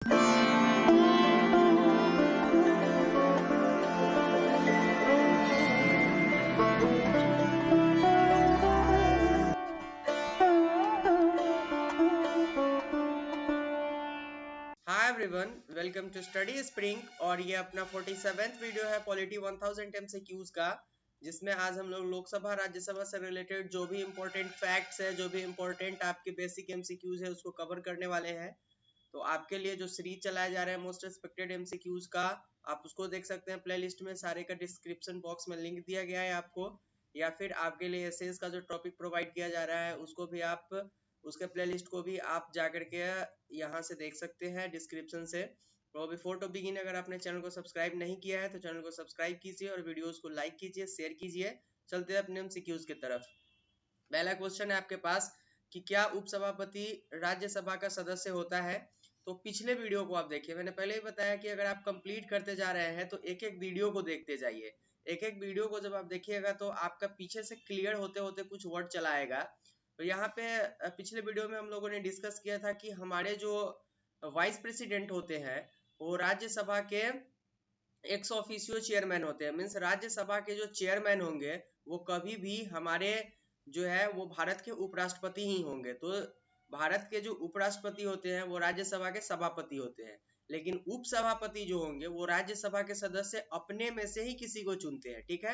Hi everyone, welcome to study spring. और ये अपना 47th वीडियो है पॉलिटी 1000 MCQs का, जिसमें आज हम लोग लोकसभा राज्यसभा से रिलेटेड जो भी इम्पोर्टेंट फैक्ट्स है, जो भी इम्पोर्टेंट आपके बेसिक MCQs है, उसको कवर करने वाले हैं। तो आपके लिए जो सीरीज चलाया जा रहा है मोस्ट एक्सपेक्टेड MCQs का, आप उसको देख सकते हैं प्लेलिस्ट में। सारे का डिस्क्रिप्शन बॉक्स में लिंक दिया गया है आपको, या फिर आपके लिए एसेस का जो टॉपिक प्रोवाइड किया जा रहा है उसको भी आप, उसके प्लेलिस्ट को भी आप जा करके यहाँ से देख सकते हैं डिस्क्रिप्शन से। तो बिफोर टू बिगिन, अगर आपने चैनल को सब्सक्राइब नहीं किया है तो चैनल को सब्सक्राइब कीजिए और वीडियोस को लाइक कीजिए, शेयर कीजिए। चलते हैं अपने MCQs की तरफ। पहला क्वेश्चन है आपके पास कि क्या उपसभापति राज्यसभा का सदस्य होता है। तो पिछले वीडियो को आप देखिए, मैंने पहले ही बताया कि अगर आप कंप्लीट करते जा रहे हैं तो एक एक वीडियो को देखते जाइए। एक एक वीडियो को जब आप देखिएगा तो आपका पीछे से क्लियर होते होते कुछ वर्ड चला आएगा। तो यहाँ पे पिछले वीडियो में हम लोगों ने डिस्कस किया था कि हमारे जो वाइस प्रेसिडेंट होते हैं वो राज्यसभा के एक्स ऑफिशियो चेयरमैन होते हैं। मीन्स राज्यसभा के जो चेयरमैन होंगे वो कभी भी हमारे जो है वो भारत के उपराष्ट्रपति ही होंगे। तो भारत के जो उपराष्ट्रपति होते हैं वो राज्यसभा के सभापति होते हैं, लेकिन उपसभापति जो होंगे वो राज्यसभा के सदस्य अपने में से ही किसी को चुनते हैं। ठीक है,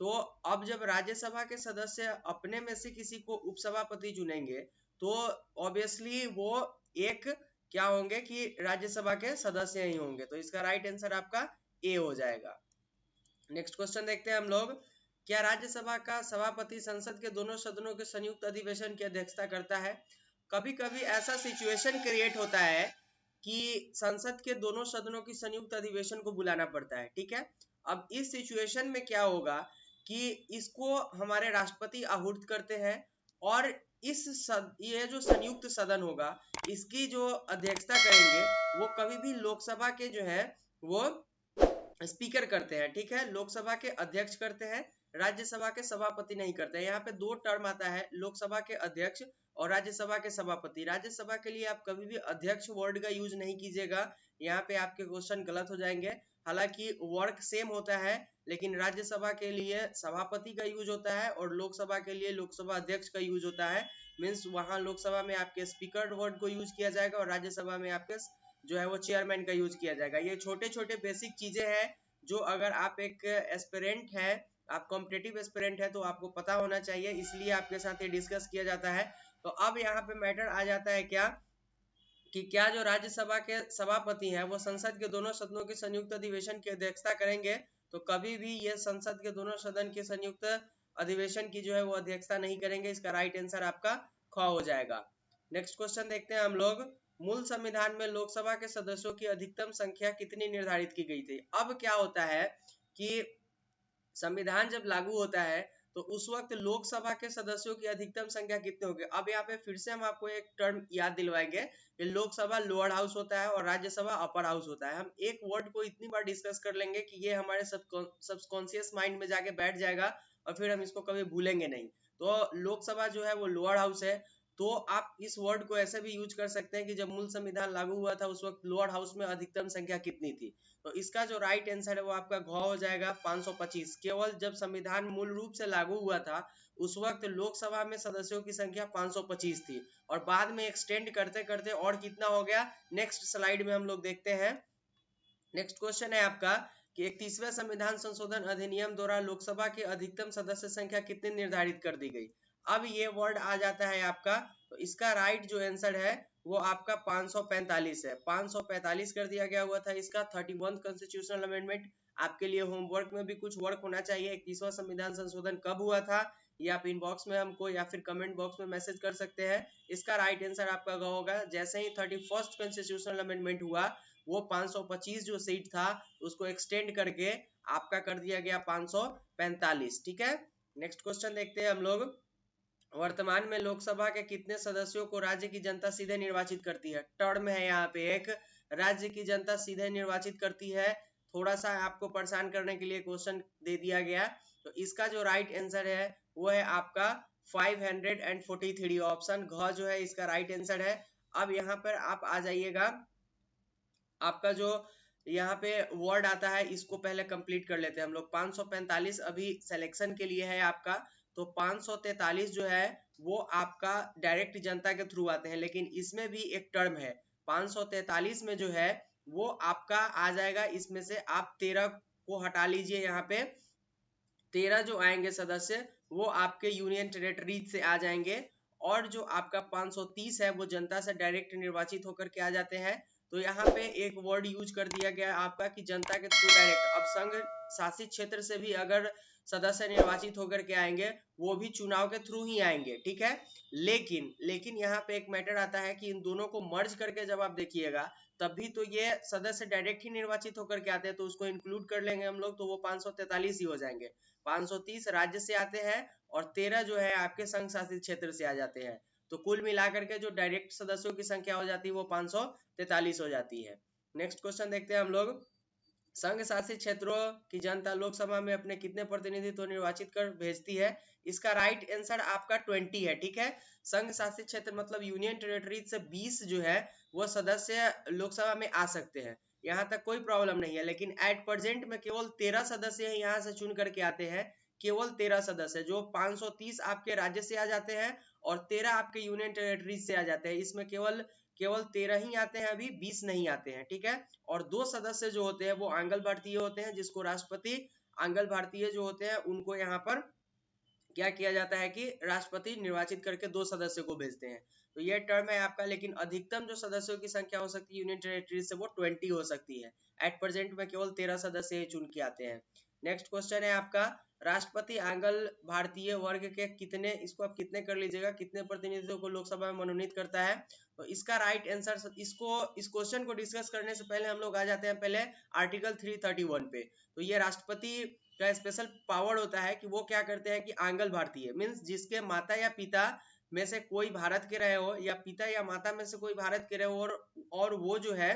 तो अब जब राज्यसभा के सदस्य अपने में से किसी को उपसभापति चुनेंगे तो ऑब्वियसली वो एक क्या होंगे कि राज्यसभा के सदस्य ही होंगे। तो इसका राइट आंसर आपका ए हो जाएगा। नेक्स्ट क्वेश्चन देखते हैं हम लोग। क्या राज्यसभा का सभापति संसद के दोनों सदनों के संयुक्त अधिवेशन की अध्यक्षता करता है। कभी कभी ऐसा सिचुएशन क्रिएट होता है कि संसद के दोनों सदनों की संयुक्त अधिवेशन को बुलाना पड़ता है। ठीक है, अब इस सिचुएशन में क्या होगा कि इसको हमारे राष्ट्रपति आहूत करते हैं और ये जो संयुक्त सदन होगा इसकी जो अध्यक्षता करेंगे वो कभी भी लोकसभा के जो है वो स्पीकर करते हैं। ठीक है, लोकसभा के अध्यक्ष करते हैं, राज्यसभा के सभापति नहीं करते हैं। यहाँ पे दो टर्म आता है, लोकसभा के अध्यक्ष और राज्यसभा के सभापति। राज्यसभा के लिए आप कभी भी अध्यक्ष वर्ड का यूज नहीं कीजिएगा, यहाँ पे आपके क्वेश्चन गलत हो जाएंगे। हालांकि वर्क सेम होता है, लेकिन राज्यसभा के लिए सभापति का यूज होता है और लोकसभा के लिए लोकसभा अध्यक्ष का यूज होता है। मीन्स वहां लोकसभा में आपके स्पीकर वर्ड को यूज किया जाएगा और राज्यसभा में आपके जो है वो चेयरमैन का यूज किया जाएगा। ये छोटे छोटे बेसिक चीजें हैं जो अगर आप एक एस्पिरेंट है, आप कॉम्पिटिटिव एस्पिरेंट है तो आपको पता होना चाहिए, इसलिए आपके साथ ये डिस्कस किया जाता है। तो अब यहाँ पे मैटर आ जाता है क्या कि क्या जो राज्यसभा के सभापति हैं वो संसद के दोनों सदनों के संयुक्त अधिवेशन की अध्यक्षता करेंगे। तो कभी भी ये संसद के दोनों सदन के संयुक्त अधिवेशन की जो है वो अध्यक्षता नहीं करेंगे। इसका राइट आंसर आपका ख हो जाएगा। नेक्स्ट क्वेश्चन देखते हैं हम लोग। मूल संविधान में लोकसभा के सदस्यों की अधिकतम संख्या कितनी निर्धारित की गई थी। अब क्या होता है कि संविधान जब लागू होता है तो उस वक्त लोकसभा के सदस्यों की अधिकतम संख्या कितनी होगी। अब यहाँ पे फिर से हम आपको एक टर्म याद दिलवाएंगे कि लोकसभा लोअर हाउस होता है और राज्यसभा अपर हाउस होता है। हम एक वर्ड को इतनी बार डिस्कस कर लेंगे कि ये हमारे सबकॉन्शियस माइंड में जाके बैठ जाएगा और फिर हम इसको कभी भूलेंगे नहीं। तो लोकसभा जो है वो लोअर हाउस है। तो आप इस वर्ड को ऐसे भी यूज कर सकते हैं कि जब मूल संविधान लागू हुआ था उस वक्त लोअर हाउस में अधिकतम संख्या कितनी थी। तो इसका जो राइट आंसर है वो आपका घ हो जाएगा 525। केवल जब संविधान मूल रूप से लागू हुआ था उस वक्त लोकसभा में सदस्यों की संख्या 525 थी और बाद में एक्सटेंड करते करते और कितना हो गया, नेक्स्ट स्लाइड में हम लोग देखते हैं। नेक्स्ट क्वेश्चन है आपका कि 31वें संविधान संशोधन अधिनियम द्वारा लोकसभा की अधिकतम सदस्य संख्या कितनी निर्धारित कर दी गई। अब ये वर्ड आ जाता है आपका, तो इसका राइट जो आंसर है वो आपका 545 है। 545 कर दिया गया हुआ था इसका 31 कॉन्स्टिट्यूशनल अमेंडमेंट। आपके लिए होमवर्क में भी कुछ वर्क होना चाहिए। 31वां संविधान संशोधन कब हुआ था ये आप इनबॉक्स में हमको या फिर कमेंट बॉक्स में मैसेज कर सकते हैं। इसका राइट आंसर आपका होगा जैसे ही 31st कॉन्स्टिट्यूशनल अमेंडमेंट हुआ वो 525 जो सीट था उसको एक्सटेंड करके आपका कर दिया गया 545। ठीक है, नेक्स्ट क्वेश्चन देखते हैं हम लोग। वर्तमान में लोकसभा के कितने सदस्यों को राज्य की जनता सीधे निर्वाचित करती है। टर्म है यहाँ पे एक, राज्य की जनता सीधे निर्वाचित करती है। थोड़ा सा आपको परेशान करने के लिए क्वेश्चन दे दिया गया। तो इसका जो राइट आंसर है वो है आपका 543। ऑप्शन घ जो है इसका राइट आंसर है। अब यहाँ पर आप आ जाइएगा आपका जो यहाँ पे वर्ड आता है इसको पहले कंप्लीट कर लेते हैं हम लोग। 545 अभी सिलेक्शन के लिए है आपका, तो 543 जो है वो आपका डायरेक्ट जनता के थ्रू आते हैं, लेकिन इसमें भी एक टर्म है। 543 में जो है वो आपका आ जाएगा, इसमें से आप 13 को हटा लीजिए। यहाँ पे 13 जो आएंगे सदस्य वो आपके यूनियन टेरिटरीज से आ जाएंगे, और जो आपका 530 है वो जनता से डायरेक्ट निर्वाचित होकर के आ जाते हैं। तो यहाँ पे एक वर्ड यूज कर दिया गया है आपका कि जनता के थ्रू डायरेक्ट। अब संघ शासित क्षेत्र से भी अगर सदस्य निर्वाचित होकर के आएंगे वो भी चुनाव के थ्रू ही आएंगे, ठीक है। लेकिन यहाँ पे एक मैटर आता है कि इन दोनों को मर्ज करके जब आप देखिएगा तब भी तो ये सदस्य डायरेक्ट ही निर्वाचित होकर के आते हैं, तो उसको इंक्लूड कर लेंगे हम लोग, तो वो 543 ही हो जाएंगे। 530 राज्य से आते हैं और 13 जो है आपके संघ शासित क्षेत्र से आ जाते हैं। तो कुल मिलाकर के जो डायरेक्ट सदस्यों की संख्या हो जाती है वो 543 हो जाती है। नेक्स्ट क्वेश्चन देखते हैं हम लोग। संघ शासित क्षेत्रों की जनता लोकसभा में अपने कितने प्रतिनिधित्व निर्वाचित कर भेजती है? इसका राइट आंसर आपका 20 है, ठीक है। संघ शासित क्षेत्र मतलब यूनियन टेरिटरीज से 20 जो है वो सदस्य लोकसभा में आ सकते हैं, यहाँ तक कोई प्रॉब्लम नहीं है। लेकिन एट प्रेजेंट में केवल 13 सदस्य ही यहाँ से चुन करके आते हैं, केवल 13 सदस्य, जो 530 आपके राज्य से आ जाते हैं और 13 आपके यूनियन टेरिटरीज से आ जाते हैं। इसमें केवल 13 ही आते हैं, अभी 20 नहीं आते हैं, ठीक है। और 2 सदस्य जो होते हैं वो आंग्ल भारतीय होते हैं, जिसको राष्ट्रपति आंग्ल भारतीय जो होते हैं उनको यहाँ पर क्या किया जाता है कि राष्ट्रपति निर्वाचित करके 2 सदस्यों को भेजते हैं। तो ये टर्म है आपका। लेकिन अधिकतम जो सदस्यों की संख्या हो सकती है यूनियन टेरिटरी से वो 20 हो सकती है। एट प्रेजेंट में केवल 13 सदस्य चुन के आते हैं। नेक्स्ट क्वेश्चन है आपका, राष्ट्रपति आंग्ल भारतीय वर्ग के कितने, इसको आप कितने कर लीजिएगा, कितने प्रतिनिधियों को लोकसभा में मनोनीत करता है? तो इसका राइट आंसर, इस क्वेश्चन को डिस्कस करने से पहले हम लोग आ जाते हैं पहले आर्टिकल 331 पे। तो ये राष्ट्रपति का स्पेशल पावर होता है कि वो क्या करते हैं कि आंग्ल भारतीय मीन्स जिसके माता या पिता में से कोई भारत के रहे हो, या पिता या माता में से कोई भारत के रहे हो, और वो जो है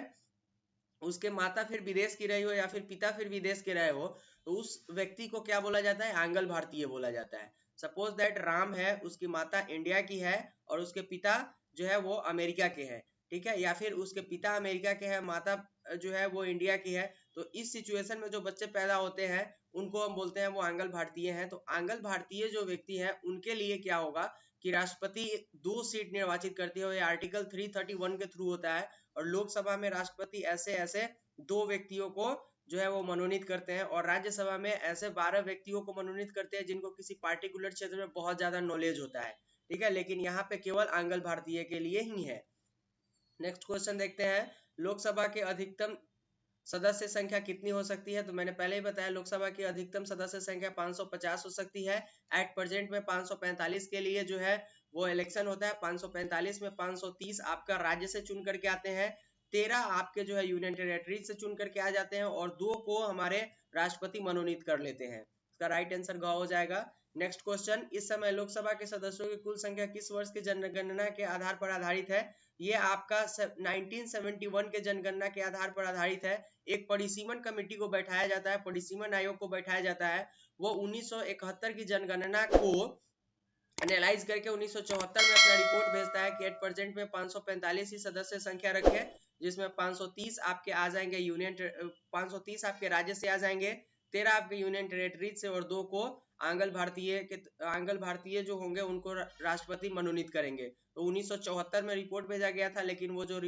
उसके माता फिर विदेश की रही हो या फिर पिता फिर विदेश के रहे हो, तो उस व्यक्ति को क्या बोला जाता है? आंग्ल भारतीय बोला जाता है। सपोज दैट राम है, उसकी माता इंडिया की है और उसके पिता जो है वो अमेरिका के हैं, ठीक है, या फिर उसके पिता अमेरिका के हैं, माता जो है वो इंडिया की है। तो इस सिचुएशन में जो बच्चे पैदा होते हैं उनको हम बोलते हैं वो आंग्ल भारतीय हैं। तो आंग्ल भारतीय जो व्यक्ति हैं उनके लिए क्या होगा कि राष्ट्रपति 2 सीट निर्वाचित करती है, ये आर्टिकल 331 के थ्रू होता है। और लोकसभा में राष्ट्रपति ऐसे ऐसे 2 व्यक्तियों को जो है वो मनोनीत करते हैं, और राज्यसभा में ऐसे 12 व्यक्तियों को मनोनीत करते हैं जिनको किसी पार्टिकुलर क्षेत्र में बहुत ज्यादा नॉलेज होता है, ठीक है। लेकिन यहाँ पे केवल आंग्ल भारतीय के लिए ही है। नेक्स्ट क्वेश्चन देखते हैं, लोकसभा के अधिकतम सदस्य संख्या कितनी हो सकती है? तो मैंने पहले ही बताया लोकसभा की अधिकतम सदस्य संख्या 550 हो सकती है। एट प्रेजेंट में 545 के लिए जो है वो इलेक्शन होता है। 545 में 530 आपका राज्य से चुन करके आते हैं, 13 आपके जो है यूनियन टेरिटरी से चुन करके आ जाते हैं, और 2 को हमारे राष्ट्रपति मनोनीत कर लेते हैं। इसका राइट आंसर ग हो जाएगा। नेक्स्ट क्वेश्चन, इस समय लोकसभा के सदस्यों की कुल संख्या किस वर्ष की जनगणना के आधार पर आधारित है? ये आपका 1971 के जनगणना के आधार पर आधारित है। एक परिसीमन कमेटी को बैठाया जाता है, परिसीमन आयोग को बैठाया जाता है, वो 1971 की जनगणना को एनालाइज करके 1974 में अपना रिपोर्ट भेजता है कि एट प्रेजेंट में 545 ही सदस्य संख्या रखे, जिसमें 530 आपके आ जाएंगे यूनियन 530 आपके राज्य से आ जाएंगे, 13 आपके यूनियन टेरिटरीज से, और 2 को आंग्ल भारतीय जो होंगे उनको राष्ट्रपति मनोनीत करेंगे। तो 1974 में रिपोर्ट भेजा गया था, लेकिन वो जो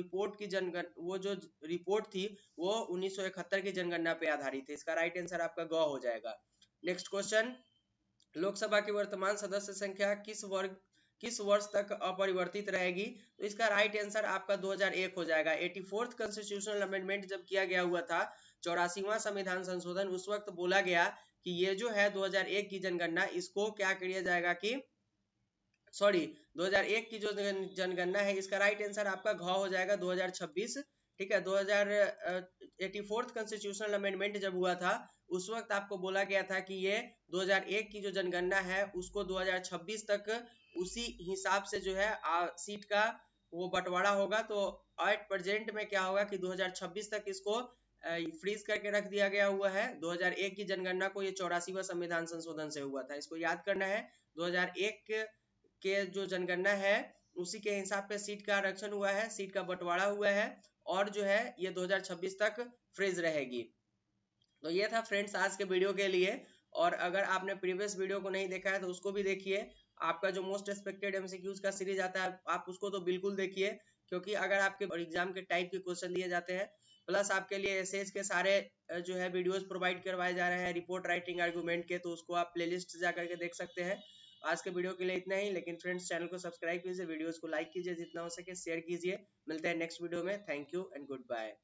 रिपोर्ट थी वो 1971 की जनगणना पे आधारित है। इसका राइट आंसर आपका ग हो जाएगा। नेक्स्ट क्वेश्चन, लोकसभा की वर्तमान सदस्य संख्या किस वर्ष तक अपरिवर्तित रहेगी? तो इसका राइट आंसर आपका 2001 हो जाएगा। 84th कॉन्स्टिट्यूशनल अमेंडमेंट जब किया गया हुआ था, 84वां संविधान संशोधन, उस वक्त बोला गया कि ये जो है 2001 की जनगणना, इसको क्या किया जाएगा कि 2001 की जो जनगणना है इसका राइट आंसर आपका घ हो जाएगा 2026, ठीक है। 84th कॉन्स्टिट्यूशनल अमेंडमेंट जब हुआ था उस वक्त आपको बोला गया था कि ये 2001 की जो जनगणना है उसको 2026 तक उसी हिसाब से जो है सीट का वो बंटवारा होगा। तो एट प्रेजेंट में क्या होगा कि 2026 तक इसको फ्रीज करके रख दिया गया हुआ है। 2001 की जनगणना को ये 84वां संविधान संशोधन से हुआ था, इसको याद करना है। 2001 के जो जनगणना है उसी के हिसाब पे सीट का आरक्षण हुआ है, सीट का बंटवारा हुआ है, और जो है ये 2026 तक फ्रीज रहेगी। तो ये था फ्रेंड्स आज के वीडियो के लिए। और अगर आपने प्रीवियस वीडियो को नहीं देखा है तो उसको भी देखिए। आपका जो मोस्ट एक्सपेक्टेड एमसीक्यूज का सीरीज आता है आप उसको तो बिल्कुल देखिए, क्योंकि अगर आपके एग्जाम के टाइप के क्वेश्चन दिए जाते हैं, प्लस आपके लिए एसेज के सारे जो है वीडियोस प्रोवाइड करवाए जा रहे हैं रिपोर्ट राइटिंग आर्गुमेंट के, तो उसको आप प्लेलिस्ट जा करके देख सकते हैं। आज के वीडियो के लिए इतना ही, लेकिन फ्रेंड्स चैनल को सब्सक्राइब कीजिए, वीडियोस को लाइक कीजिए, जितना हो सके शेयर कीजिए। मिलते हैं नेक्स्ट वीडियो में। Thank you and good bye.